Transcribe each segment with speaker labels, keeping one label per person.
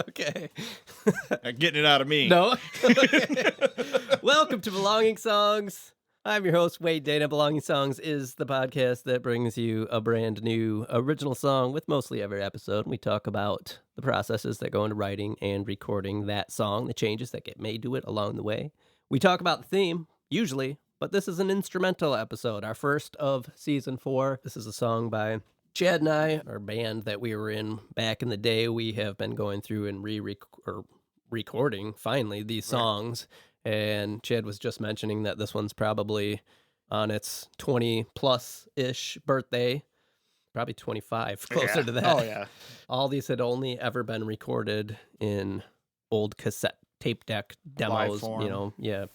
Speaker 1: Okay.
Speaker 2: Not getting it out of me.
Speaker 1: No. Okay. Welcome to Belonging Songs. I'm your host, Wade Dana. Belonging Songs is the podcast that brings you a brand new original song with mostly every episode. We talk about the processes that go into writing and recording that song, the changes that get made to it along the way. We talk about the theme, usually, but this is an instrumental episode, our first of season 4. This is a song by Chad and I, our band that we were in back in the day. We have been going through and recording, finally, these songs. And Chad was just mentioning that this one's probably on its 20-plus-ish birthday, probably 25, closer to that.
Speaker 3: Oh, yeah.
Speaker 1: All these had only ever been recorded in old cassette tape deck demos,
Speaker 3: form.
Speaker 1: you know, yeah.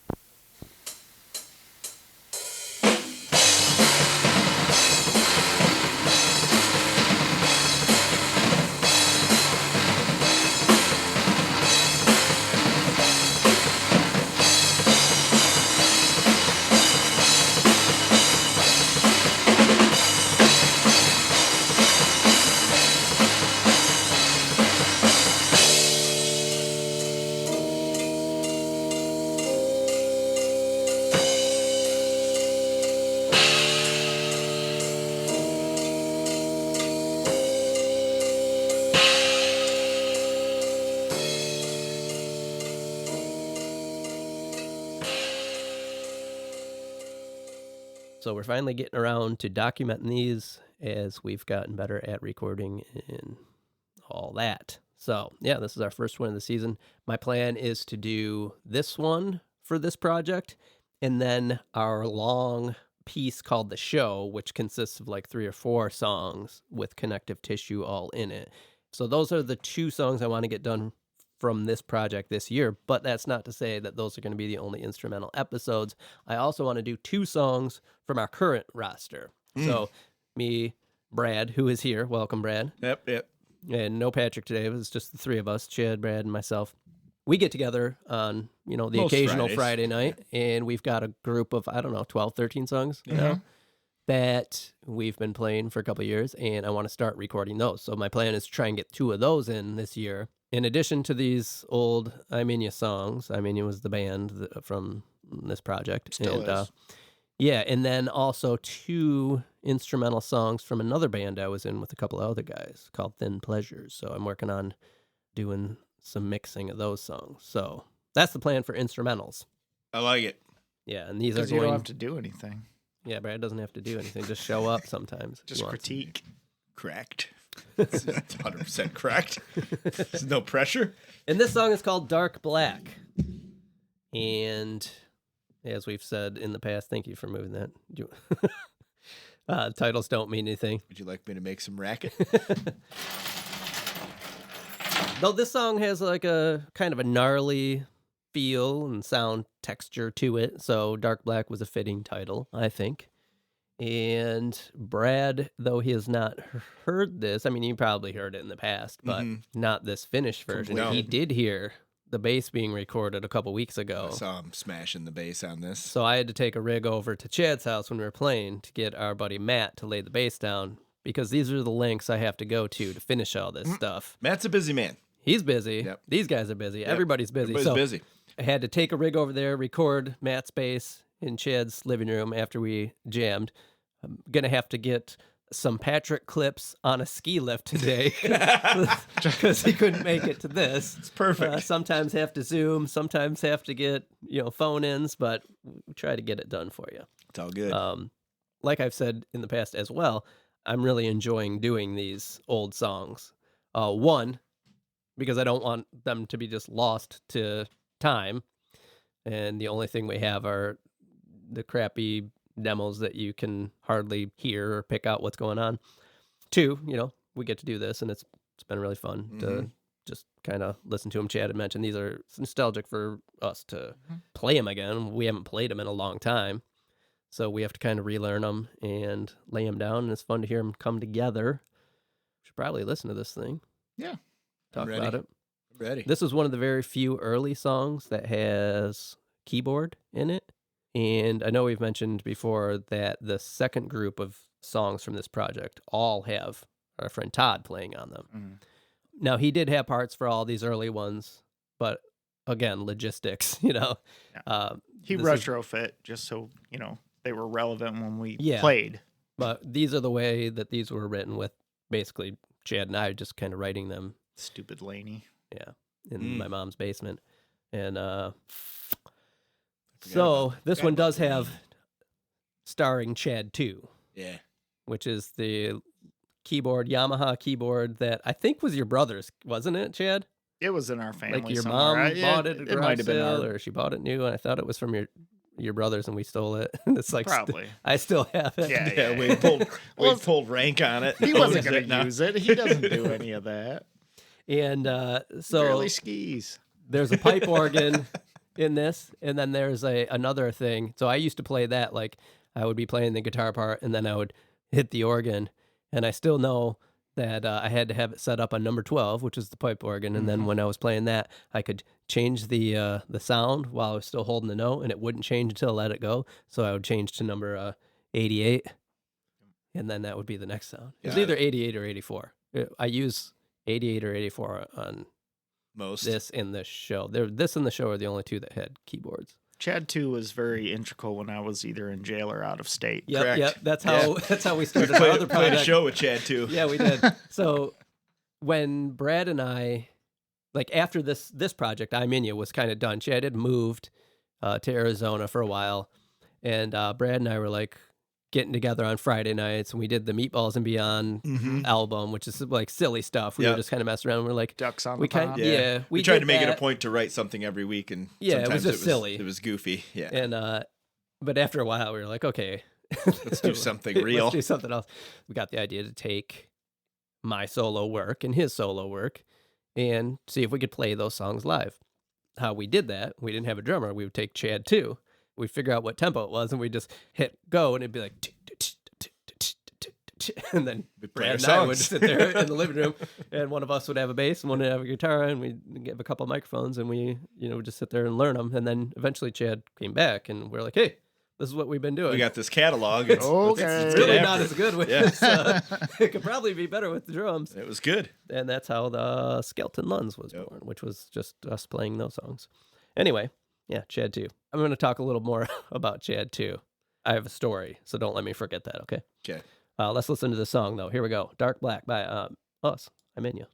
Speaker 1: So we're finally getting around to documenting these as we've gotten better at recording and all that. So, yeah, this is our first one of the season. My plan is to do this one for this project, and then our long piece called The Show, which consists of like 3 or 4 songs with connective tissue all in it. So those are the 2 songs I want to get done from this project this year, but that's not to say that those are going to be the only instrumental episodes. I also want to do 2 songs from our current roster. So me, Brad, who is here. Welcome, Brad.
Speaker 2: Yep.
Speaker 1: And no Patrick today. It was just the 3 of us, Chad, Brad, and myself. We get together on, the
Speaker 2: Most
Speaker 1: occasional
Speaker 2: Fridays.
Speaker 1: Friday night, and we've got a group of, 12, 13 songs now that we've been playing for a couple of years, and I want to start recording those. So my plan is to try and get 2 of those in this year. In addition to these old I'm In Ya songs, I'm In Ya was the band from this project.
Speaker 3: Still is.
Speaker 1: Yeah, and then also 2 instrumental songs from another band I was in with a couple of other guys called Thin Pleasures. So I'm working on doing some mixing of those songs. So that's the plan for instrumentals.
Speaker 2: I like it.
Speaker 1: Yeah, and these are
Speaker 3: Because you don't have to do anything.
Speaker 1: Yeah, Brad doesn't have to do anything. Just show up sometimes. if
Speaker 3: Just
Speaker 1: he wants to.
Speaker 3: critique.
Speaker 2: Correct. It's 100% correct. There's no pressure.
Speaker 1: And this song is called Dark Black. And as we've said in the past, thank you for moving that. Titles don't mean anything.
Speaker 2: Would you like me to make some racket?
Speaker 1: Though this song has like a kind of a gnarly feel and sound texture to it. So Dark Black was a fitting title, I think. And Brad, though he has not heard this, I mean, he probably heard it in the past, but not this finished version.
Speaker 2: Completely.
Speaker 1: He did hear the bass being recorded a couple weeks ago.
Speaker 2: I saw him smashing the bass on this.
Speaker 1: So I had to take a rig over to Chad's house when we were playing to get our buddy Matt to lay the bass down, because these are the lengths I have to go to finish all this stuff.
Speaker 2: Matt's a busy man.
Speaker 1: He's busy.
Speaker 2: Yep.
Speaker 1: These guys are busy.
Speaker 2: Yep.
Speaker 1: Everybody's busy.
Speaker 2: Everybody's
Speaker 1: So
Speaker 2: busy.
Speaker 1: I had to take a rig over there, record Matt's bass in Chad's living room after we jammed. I'm going to have to get some Patrick clips on a ski lift today because he couldn't make it to this.
Speaker 2: It's perfect.
Speaker 1: Sometimes have to Zoom, sometimes have to get, phone-ins, but we try to get it done for you.
Speaker 2: It's all good.
Speaker 1: Like I've said in the past as well, I'm really enjoying doing these old songs. One, because I don't want them to be just lost to time, and the only thing we have are the crappy demos that you can hardly hear or pick out what's going on. 2, we get to do this, and it's been really fun to just kind of listen to them. Chad had mentioned these are nostalgic for us to play them again. We haven't played them in a long time, so we have to kind of relearn them and lay them down, and it's fun to hear them come together. Should probably listen to this thing.
Speaker 3: Yeah.
Speaker 1: Talk
Speaker 2: ready.
Speaker 1: about it.
Speaker 2: Ready.
Speaker 1: This is one of the very few early songs that has keyboard in it. And I know we've mentioned before that the second group of songs from this project all have our friend Todd playing on them. Now, he did have parts for all these early ones, but again, logistics, you know.
Speaker 3: Yeah. He retrofit just so, you know, they were relevant when we played.
Speaker 1: But these are the way that these were written, with basically Chad and I just kind of writing them.
Speaker 3: Stupid Laney.
Speaker 1: Yeah, in my mom's basement. And so this one does have starring Chad 2.
Speaker 2: Yeah.
Speaker 1: Which is the keyboard, Yamaha keyboard that I think was your brother's, wasn't it, Chad?
Speaker 3: It was in our family.
Speaker 1: Like your
Speaker 3: somewhere.
Speaker 1: mom bought it at
Speaker 3: it might have been
Speaker 1: sale, or she bought it new, and I thought it was from your brothers, and we stole it. And it's like
Speaker 3: probably.
Speaker 1: I still have it.
Speaker 2: Yeah, we pulled rank on it.
Speaker 3: He wasn't going to use it. He doesn't do any of that.
Speaker 1: And so
Speaker 3: barely skis.
Speaker 1: There's a pipe organ in this, and then there's another thing. So I used to play that, like I would be playing the guitar part, and then I would hit the organ, and I still know that I had to have it set up on number 12, which is the pipe organ, and then when I was playing that, I could change the sound while I was still holding the note, and it wouldn't change until I let it go. So I would change to number 88, and then that would be the next sound. It's either 88 or 84. I use 88 or 84 on
Speaker 2: most
Speaker 1: this in the show. This and the show are the only two that had keyboards.
Speaker 3: Chad 2 was very integral when I was either in jail or out of state.
Speaker 1: Yep. That's how we started our other project.
Speaker 2: Played a show with Chad too.
Speaker 1: Yeah, we did. So when Brad and I, like after this project, I'm In Ya was kind of done. Chad had moved to Arizona for a while, and Brad and I were like getting together on Friday nights, and we did the Meatballs and Beyond album, which is like silly stuff. We were just kind of messing around. We're like
Speaker 3: ducks on the pond.
Speaker 2: We tried to make it a point to write something every week, and
Speaker 1: it was just silly.
Speaker 2: It was goofy. Yeah.
Speaker 1: And but after a while, we were like, okay,
Speaker 2: let's do something real.
Speaker 1: Let's do something else. We got the idea to take my solo work and his solo work and see if we could play those songs live. How we did that, we didn't have a drummer. We would take Chad 2. We'd figure out what tempo it was, and we'd just hit go, and it'd be like, and then Brad and I would sit there in the living room, and one of us would have a bass, and one would have a guitar, and we'd have a couple of microphones, and we, just sit there and learn them. And then eventually Chad came back, and we're like, hey, this is what we've been doing.
Speaker 2: We got this catalog. It's
Speaker 1: really not as good with this. It could probably be better with the drums.
Speaker 2: It was good.
Speaker 1: And that's how the Skeleton Luns was born, which was just us playing those songs. Anyway, yeah, Chad 2. I'm going to talk a little more about Chad 2. I have a story, so don't let me forget that, okay?
Speaker 2: Okay.
Speaker 1: Let's listen to the song, though. Here we go. Dark Black by us. I'm In Ya.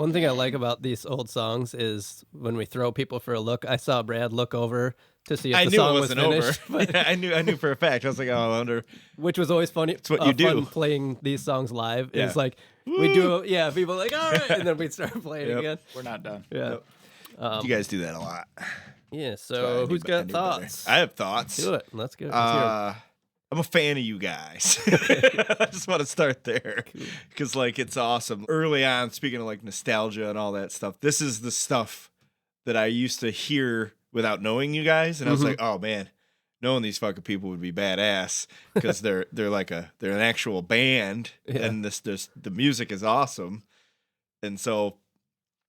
Speaker 1: One thing I like about these old songs is when we throw people for a look. I saw Brad look over to see if the song was finished.
Speaker 2: Over. I knew for a fact. I was like, oh, I wonder.
Speaker 1: Which was always funny.
Speaker 2: It's what you do.
Speaker 1: Fun playing these songs live.
Speaker 2: Yeah.
Speaker 1: It's like we do. Yeah, people are like, all right, and then we start playing again.
Speaker 3: We're not done.
Speaker 1: Yeah.
Speaker 2: You guys do that a lot.
Speaker 1: Yeah. So who's got thoughts?
Speaker 2: I have thoughts.
Speaker 1: Do it. Let's go. Let's hear it.
Speaker 2: I'm a fan of you guys. I just want to start there because like it's awesome. Early on, speaking of like nostalgia and all that stuff, this is the stuff that I used to hear without knowing you guys, and I was like, oh man, knowing these fucking people would be badass because they're an actual band, and the music is awesome, and so.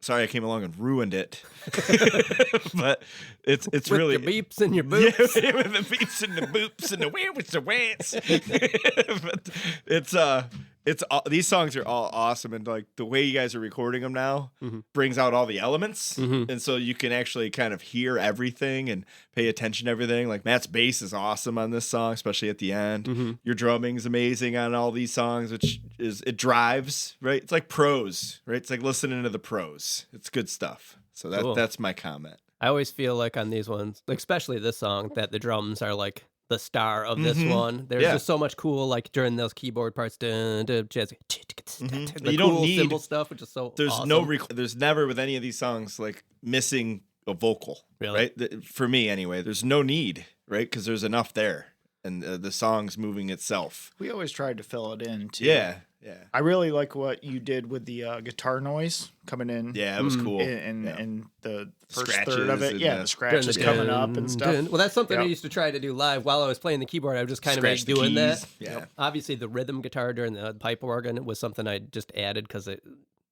Speaker 2: Sorry, I came along and ruined it, but it's
Speaker 1: with
Speaker 2: really
Speaker 1: the beeps and your boops.
Speaker 2: Yeah, with the beeps and the boops and the with the whants. But it's these songs are all awesome, and like the way you guys are recording them now brings out all the elements, and so you can actually kind of hear everything and pay attention to everything. Like Matt's bass is awesome on this song, especially at the end. Your drumming is amazing on all these songs, which it drives right. It's like pros, right? It's like listening to the pros. It's good stuff. So that's my comment.
Speaker 1: I always feel like on these ones, like especially this song, that the drums are like the star of this one. There's just so much cool, like during those keyboard parts, jazz,
Speaker 2: you don't need
Speaker 1: cymbal stuff, which is so.
Speaker 2: There's
Speaker 1: awesome.
Speaker 2: there's never with any of these songs like missing a vocal, right? For me anyway, there's no need, right? Because there's enough there, and the song's moving itself.
Speaker 3: We always tried to fill it in too.
Speaker 2: Yeah.
Speaker 3: I really like what you did with the guitar noise coming in.
Speaker 2: Yeah, it was cool.
Speaker 3: And the first
Speaker 2: Scratches
Speaker 3: third of it, the scratches coming up and stuff.
Speaker 1: Well, that's something I used to try to do live while I was playing the keyboard. I was just kind of like doing that.
Speaker 2: Yeah.
Speaker 1: Obviously, the rhythm guitar during the pipe organ was something I just added because it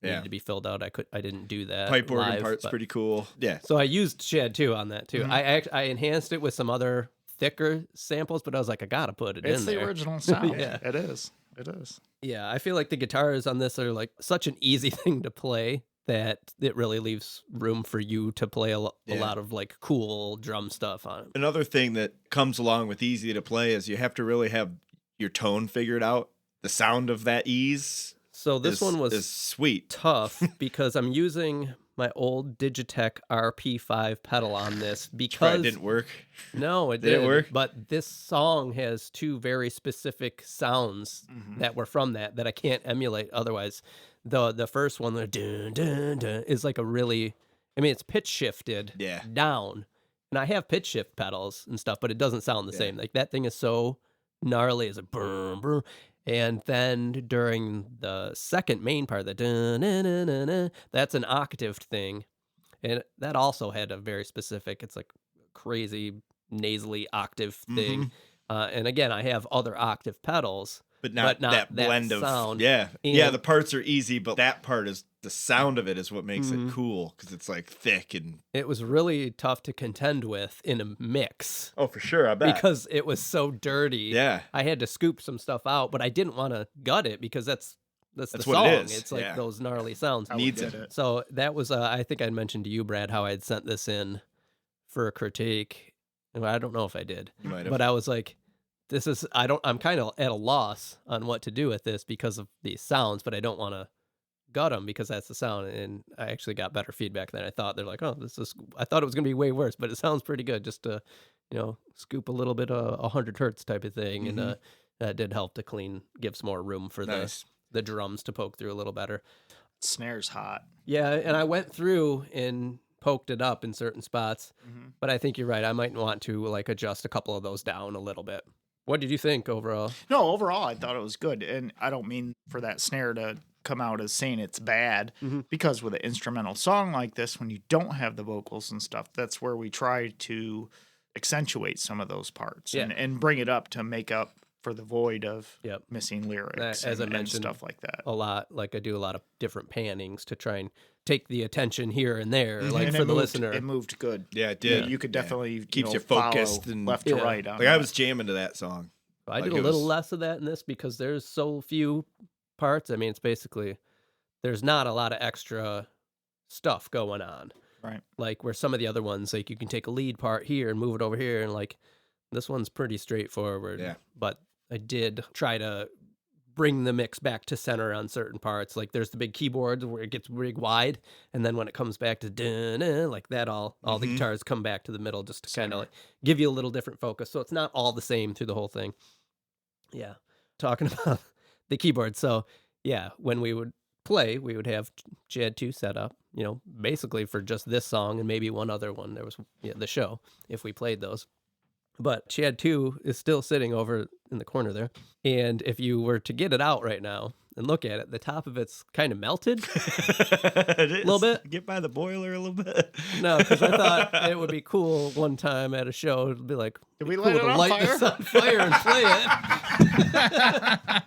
Speaker 1: needed to be filled out. I didn't do that.
Speaker 2: Pipe organ
Speaker 1: live,
Speaker 2: part's pretty cool. Yeah.
Speaker 1: So I used Shed too on that too. I enhanced it with some other thicker samples, but I was like, I gotta put it in there.
Speaker 3: It's the original sound.
Speaker 1: Yeah.
Speaker 3: It is. It is.
Speaker 1: Yeah, I feel like the guitars on this are like such an easy thing to play that it really leaves room for you to play a lot of like cool drum stuff on it.
Speaker 2: Another thing that comes along with easy to play is you have to really have your tone figured out. The sound of that ease.
Speaker 1: So this one was
Speaker 2: sweet.
Speaker 1: Tough because I'm using my old Digitech RP5 pedal on this because
Speaker 2: it didn't work.
Speaker 1: No, it didn't work. But this song has two very specific sounds that were from that I can't emulate otherwise. The first one, the dun dun dun, is like a really, I mean, it's pitch shifted down, and I have pitch shift pedals and stuff, but it doesn't sound the same. Like that thing is so gnarly, it's a boom boom. And then during the second main part, the dun, dun, dun, dun, dun, that's an octaved thing. And that also had a very specific, it's like crazy nasally octave thing. And again, I have other octave pedals. But not that blend of sound.
Speaker 2: Yeah. The parts are easy, but that part is the sound of it is what makes it cool because it's like thick and
Speaker 1: it was really tough to contend with in a mix.
Speaker 2: Oh, for sure, I bet.
Speaker 1: Because it was so dirty.
Speaker 2: Yeah.
Speaker 1: I had to scoop some stuff out, but I didn't want to gut it because that's the
Speaker 2: what
Speaker 1: song.
Speaker 2: It is.
Speaker 1: It's like those gnarly sounds.
Speaker 2: Needs it.
Speaker 1: So that was I think I mentioned to you, Brad, how I had sent this in for a critique. I don't know if I did.
Speaker 2: You might have.
Speaker 1: But I was like, I'm kind of at a loss on what to do with this because of these sounds, but I don't want to gut them because that's the sound. And I actually got better feedback than I thought. They're like, oh, I thought it was going to be way worse, but it sounds pretty good just to, scoop a little bit of 100 hertz type of thing. And that did help to give some more room for the drums to poke through a little better.
Speaker 3: Snare's hot.
Speaker 1: Yeah. And I went through and poked it up in certain spots, but I think you're right. I might want to like adjust a couple of those down a little bit. What did you think overall?
Speaker 3: No, overall, I thought it was good. And I don't mean for that snare to come out as saying it's bad, because with an instrumental song like this, when you don't have the vocals and stuff, that's where we try to accentuate some of those parts and bring it up to make up for the void of missing lyrics
Speaker 1: as I mentioned,
Speaker 3: stuff like that.
Speaker 1: A lot, like I do a lot of different pannings to try and take the attention here and there, like
Speaker 3: and
Speaker 1: for the listener.
Speaker 3: It moved good.
Speaker 2: Yeah, it did.
Speaker 3: You could definitely
Speaker 2: keeps you focused and
Speaker 3: left to right. On
Speaker 2: like I was jamming to that song.
Speaker 1: I did a little less of that in this because there's so few parts. I mean, it's basically there's not a lot of extra stuff going on.
Speaker 3: Right.
Speaker 1: Like where some of the other ones, like you can take a lead part here and move it over here, and like this one's pretty straightforward.
Speaker 2: Yeah.
Speaker 1: But I did try to bring the mix back to center on certain parts. Like there's the big keyboard where it gets big wide, and then when it comes back to dun, like that, all the guitars come back to the middle just to kind of like give you a little different focus. So it's not all the same through the whole thing. Yeah, talking about the keyboard. So yeah, when we would play, we would have Chad 2 set up, basically for just this song and maybe one other one. There was the show if we played those. But Chad 2 is still sitting over in the corner there. And if you were to get it out right now and look at it, the top of it's kind of melted a little bit.
Speaker 2: Get by the boiler a little bit.
Speaker 1: No, because I thought it would be cool one time at a show. It'd be like,
Speaker 3: did we
Speaker 1: cool
Speaker 3: light it
Speaker 1: to
Speaker 3: on
Speaker 1: light
Speaker 3: fire?
Speaker 1: this on fire and play it.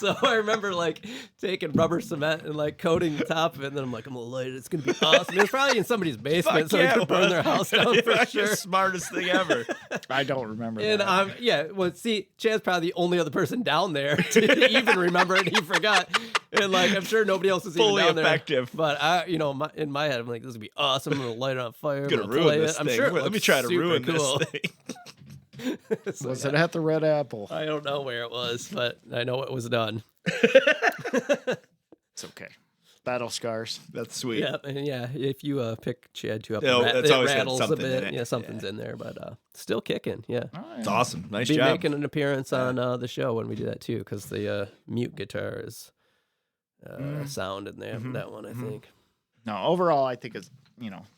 Speaker 1: So I remember like taking rubber cement and like coating the top of it, and then I'm like, I'm gonna light it. It's gonna be awesome. It was probably in somebody's basement, so they could burn their house down for sure.
Speaker 2: The smartest thing ever.
Speaker 3: I don't remember
Speaker 1: And
Speaker 3: that.
Speaker 1: well, see, Chad's probably the only other person down there to even remember it. He forgot, and like I'm sure nobody else was
Speaker 2: Fully
Speaker 1: even down
Speaker 2: effective.
Speaker 1: there. But in my head, I'm like, this would be awesome. I'm gonna light it on fire. I'm
Speaker 2: Gonna
Speaker 1: gonna
Speaker 2: ruin
Speaker 1: play
Speaker 2: this
Speaker 1: it. I'm
Speaker 2: thing.
Speaker 1: sure.
Speaker 2: Let me try to ruin
Speaker 1: cool.
Speaker 2: this thing.
Speaker 1: So,
Speaker 3: Was it at the Red Apple?
Speaker 1: I don't know where it was, but I know it was done.
Speaker 3: It's okay. Battle scars.
Speaker 2: That's sweet.
Speaker 1: Yeah, and if you pick Chad 2 up,
Speaker 2: that's
Speaker 1: it
Speaker 2: always had
Speaker 1: rattles a
Speaker 2: something in
Speaker 1: bit.
Speaker 2: it.
Speaker 1: Yeah, something's in there, but still kicking. Yeah,
Speaker 3: Oh, yeah.
Speaker 2: It's awesome. Nice
Speaker 1: be
Speaker 2: job.
Speaker 1: making an appearance on the show when we do that too, because the mute guitar is sound in there. That one, I think.
Speaker 3: No, overall, I think it's,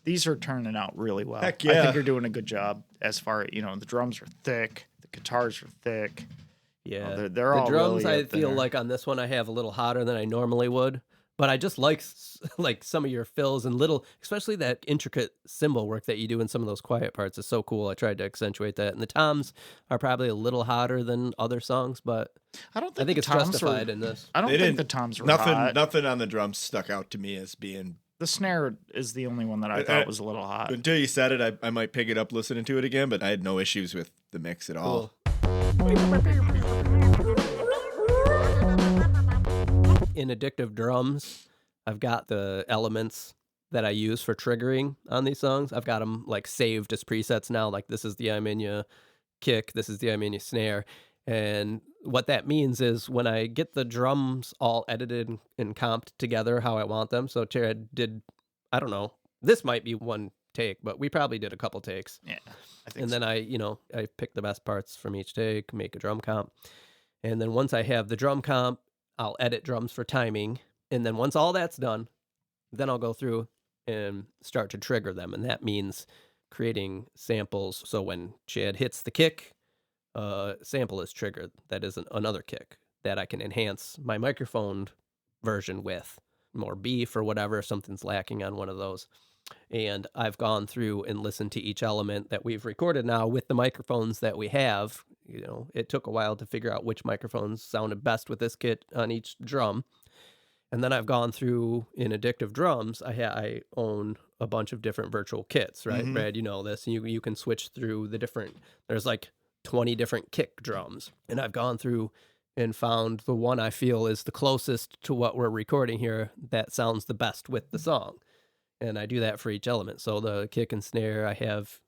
Speaker 3: these are turning out really well.
Speaker 2: Heck
Speaker 3: I
Speaker 2: yeah.
Speaker 3: think you're doing a good job as far as, the drums are thick, the guitars are thick.
Speaker 1: Yeah,
Speaker 3: they're
Speaker 1: the
Speaker 3: all
Speaker 1: drums.
Speaker 3: really
Speaker 1: I
Speaker 3: up
Speaker 1: feel
Speaker 3: there.
Speaker 1: like on this one I have a little hotter than I normally would, but I just like some of your fills and little, especially that intricate cymbal work that you do in some of those quiet parts is so cool. I tried to accentuate that, and the toms are probably a little hotter than other songs, but
Speaker 3: I don't
Speaker 1: I think
Speaker 3: the
Speaker 1: it's
Speaker 3: toms
Speaker 1: justified
Speaker 3: were,
Speaker 1: in this.
Speaker 3: I don't
Speaker 2: They
Speaker 3: think
Speaker 2: didn't-
Speaker 3: the toms were
Speaker 2: Nothing
Speaker 3: hot.
Speaker 2: nothing on the drums stuck out to me as being.
Speaker 3: The snare is the only one that I thought was a little hot.
Speaker 2: Until you said it, I might pick it up listening to it again, but I had no issues with the mix at all.
Speaker 1: Cool. In Addictive Drums, I've got the elements that I use for triggering on these songs. I've got them like saved as presets now. Like this is the I'm in ya kick, this is the I'm in ya snare. And what that means is when I get the drums all edited and comped together how I want them. So Chad did, I don't know, this might be one take, but we probably did a couple takes.
Speaker 3: Yeah, I think
Speaker 1: And then I pick the best parts from each take, make a drum comp. And then once I have the drum comp, I'll edit drums for timing. And then once all that's done, then I'll go through and start to trigger them. And that means creating samples. So when Chad hits the kick, sample is triggered. That is another kick that I can enhance my microphone version with more beef or whatever if something's lacking on one of those. And I've gone through and listened to each element that we've recorded now with the microphones that we have. It took a while to figure out which microphones sounded best with this kit on each drum. And then I've gone through in Addictive Drums. I own a bunch of different virtual kits, right?
Speaker 2: Mhm.
Speaker 1: Brad, you know this. You can switch through the different, there's like 20 different kick drums. And I've gone through and found the one I feel is the closest to what we're recording here that sounds the best with the song. And I do that for each element. So the kick and snare I have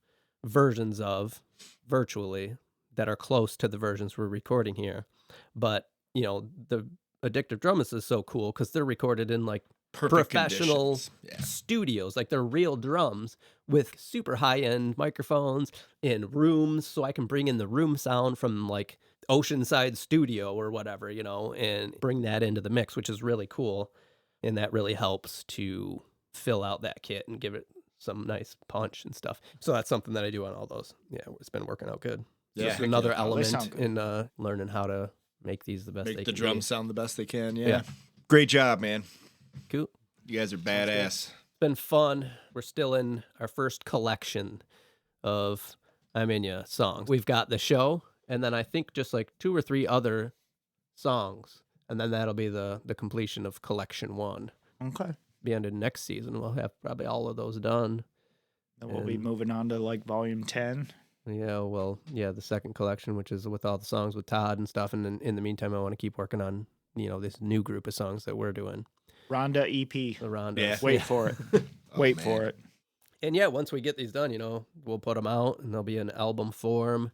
Speaker 1: versions of virtually that are close to the versions we're recording here. But, the Addictive Drums is so cool because they're recorded in like
Speaker 2: Perfect
Speaker 1: professional
Speaker 2: conditions. Yeah.
Speaker 1: studios. Like they're real drums with super high-end microphones in rooms, so I can bring in the room sound from like Oceanside Studio or whatever, and bring that into the mix, which is really cool. And that really helps to fill out that kit and give it some nice punch and stuff. So that's something that I do on all those. Yeah, it's been working out good.
Speaker 2: Yeah,
Speaker 1: Just
Speaker 2: heck
Speaker 1: another
Speaker 2: yeah.
Speaker 3: They
Speaker 1: element
Speaker 3: sound good.
Speaker 1: in learning how to make these the best they
Speaker 2: Make
Speaker 1: can
Speaker 2: the drums
Speaker 1: be.
Speaker 2: sound the best they can. Yeah.
Speaker 1: Yeah.
Speaker 2: Great job, man.
Speaker 1: Cool.
Speaker 2: You guys are badass.
Speaker 1: It's been fun. We're still in our first collection of I'm in Ya songs. We've got the show, and then I think just like 2 or 3 other songs, and then that'll be the completion of collection 1.
Speaker 3: Okay.
Speaker 1: Be ended next season. We'll have probably all of those done.
Speaker 3: Then we'll be
Speaker 1: And-
Speaker 3: moving on to like volume 10.
Speaker 1: Yeah, the second collection, which is with all the songs with Todd and stuff. And then in the meantime, I want to keep working on, this new group of songs that we're doing.
Speaker 3: Rhonda EP.
Speaker 1: The Rondos.
Speaker 2: Yeah.
Speaker 3: Wait for it. Wait
Speaker 2: man.
Speaker 3: for it.
Speaker 1: And yeah, once we get these done, we'll put them out and they'll be in album form.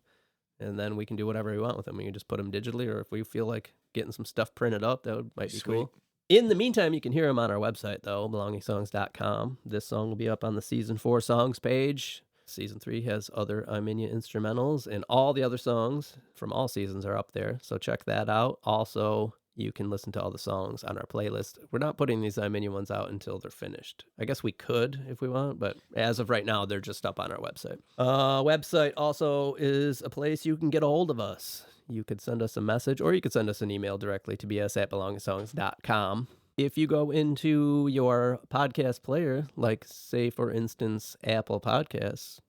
Speaker 1: And then we can do whatever we want with them. We can just put them digitally, or if we feel like getting some stuff printed up. That might be
Speaker 2: Sweet.
Speaker 1: cool. In the meantime, you can hear them on our website, though, belongingsongs.com. This song will be up on the Season 4 songs page. Season 3 has other I'm In Ya instrumentals, and all the other songs from all seasons are up there, so check that out. Also, you can listen to all the songs on our playlist. We're not putting these I'm In Ya ones out until they're finished. I guess we could if we want, but as of right now, they're just up on our website. Website also is a place you can get a hold of us. You could send us a message, or you could send us an email directly to bs@belongingsongs.com. If you go into your podcast player, like, say, for instance, Apple Podcasts,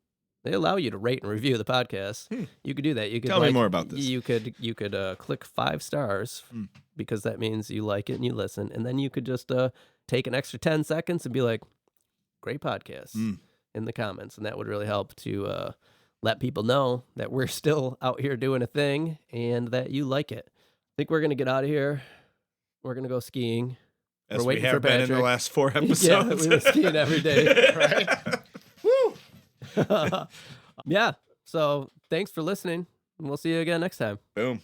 Speaker 1: they allow you to rate and review the podcast. You could do that. You could
Speaker 2: Tell me more about this.
Speaker 1: You could click 5 stars because that means you like it and you listen. And then you could just take an extra 10 seconds and be like, great podcast in the comments. And that would really help to let people know that we're still out here doing a thing and that you like it. I think we're going to get out of here. We're going to go skiing.
Speaker 2: As
Speaker 1: we're waiting
Speaker 2: we have
Speaker 1: for
Speaker 2: been
Speaker 1: Patrick.
Speaker 2: in the last 4 episodes.
Speaker 1: Yeah, we were skiing every day.
Speaker 3: Right?
Speaker 1: Woo! Yeah. So thanks for listening, and we'll see you again next time.
Speaker 2: Boom.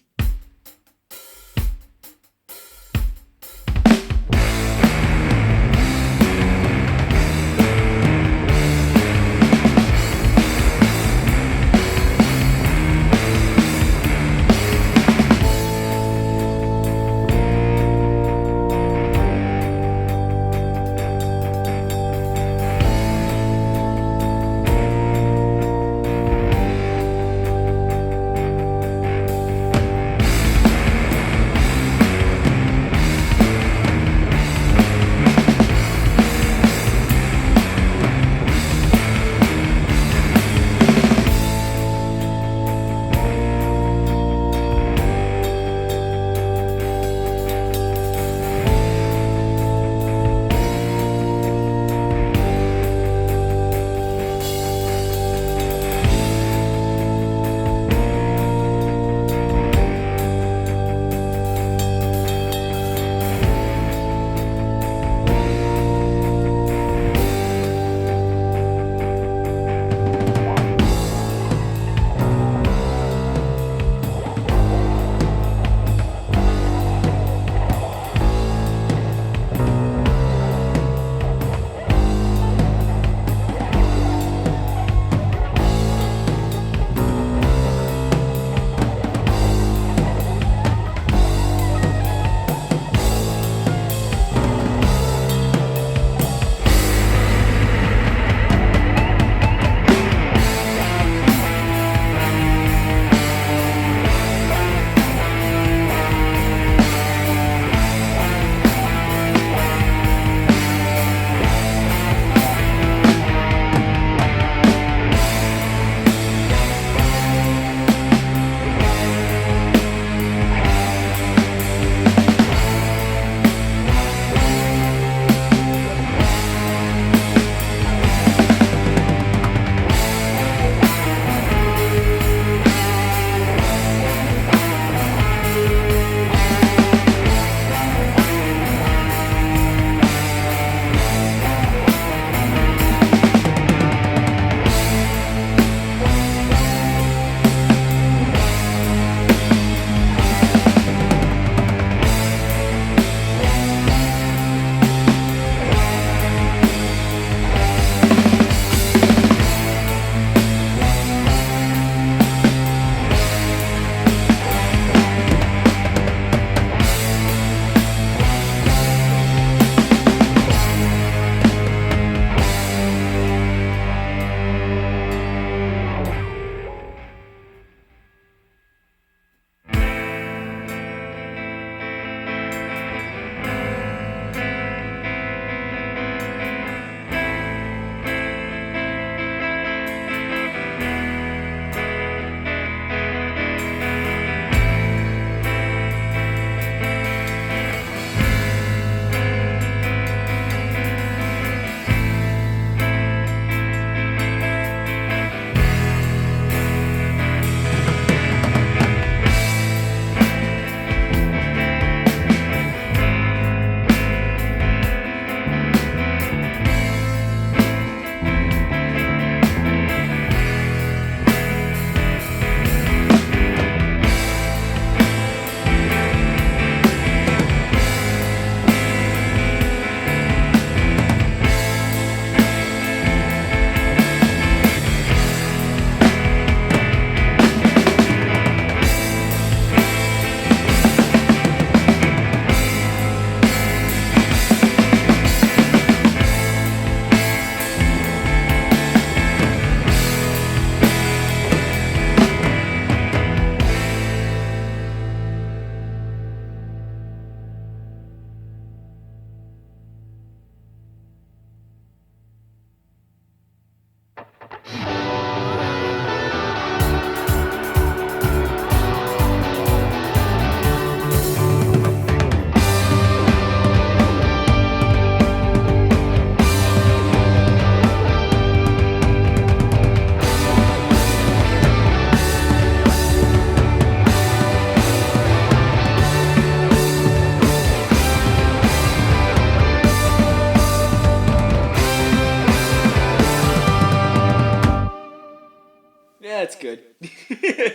Speaker 4: good.